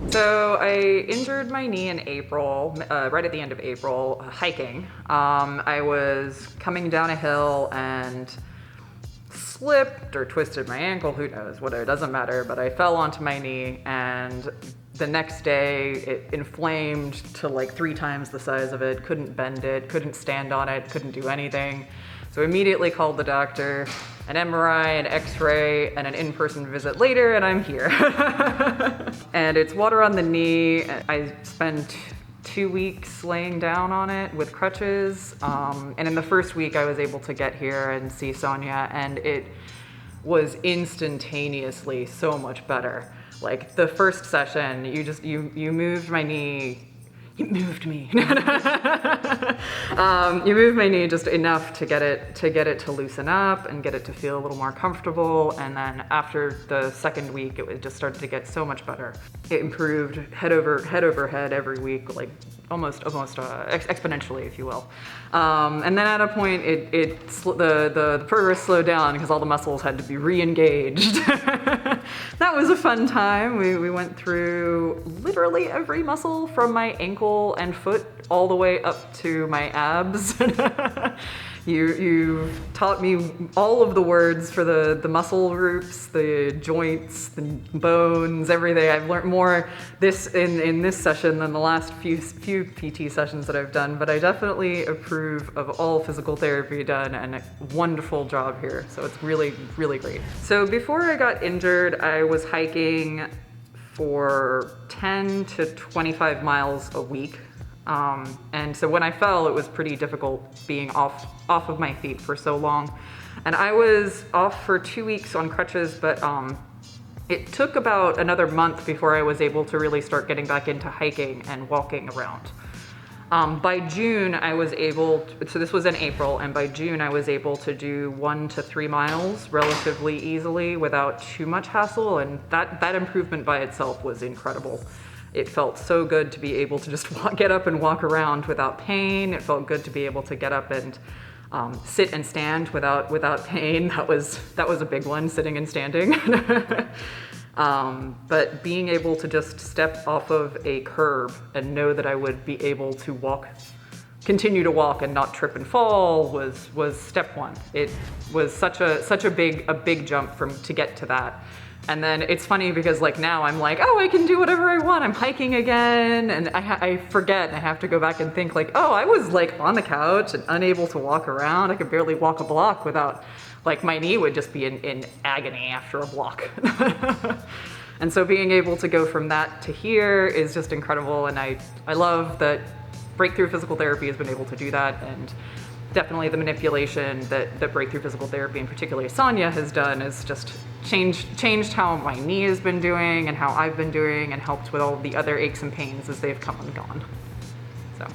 So I injured my knee in April, right at the end of April, hiking. I was coming down a hill and slipped or twisted my ankle, who knows, whatever, it doesn't matter, but I fell onto my knee, and the next day it inflamed to like 3 times the size of it, couldn't bend it, couldn't stand on it, couldn't do anything. So immediately called the doctor, an MRI, an X-ray, and an in-person visit later, and I'm here. And it's water on the knee. I spent 2 weeks laying down on it with crutches. And in the first week I was able to get here and see Sonia, and it was instantaneously so much better. Like the first session, you moved my knee. You moved me. You moved my knee just enough to get it to loosen up and get it to feel a little more comfortable. And then after the second week, it just started to get so much better. It improved head over head every week, like almost exponentially, if you will. And then at a point, the progress slowed down because all the muscles had to be re-engaged. That was a fun time. We went through literally every muscle from my ankle and foot all the way up to my abs. You taught me all of the words for the muscle groups, the joints, the bones, everything. I've learned more in this session than the last few PT sessions that I've done, but I definitely approve of all physical therapy done, and a wonderful job here. So it's really, really great. So before I got injured, I was hiking for 10 to 25 miles a week. And so when I fell, it was pretty difficult being off of my feet for so long. And I was off for 2 weeks on crutches, but it took about another month before I was able to really start getting back into hiking and walking around. By June, I was able to, so this was in April, and by June I was able to do 1 to 3 miles relatively easily without too much hassle, and that improvement by itself was incredible. It felt so good to be able to just get up and walk around without pain. It felt good to be able to get up and sit and stand without pain. That was a big one, sitting and standing. But being able to just step off of a curb and know that I would be able to continue to walk and not trip and fall was step one. It was such a big jump to get to that. And then it's funny because like now I'm like, oh, I can do whatever I want. I'm hiking again, and I forget. I have to go back and think like, oh, I was like on the couch and unable to walk around. I could barely walk a block without, like my knee would just be in agony after a block. And so being able to go from that to here is just incredible. And I love that BreakThrough Physical Therapy has been able to do that, and definitely the manipulation that BreakThrough Physical Therapy, and particularly Sonia, has done is just changed how my knee has been doing and how I've been doing, and helped with all the other aches and pains as they've come and gone. So.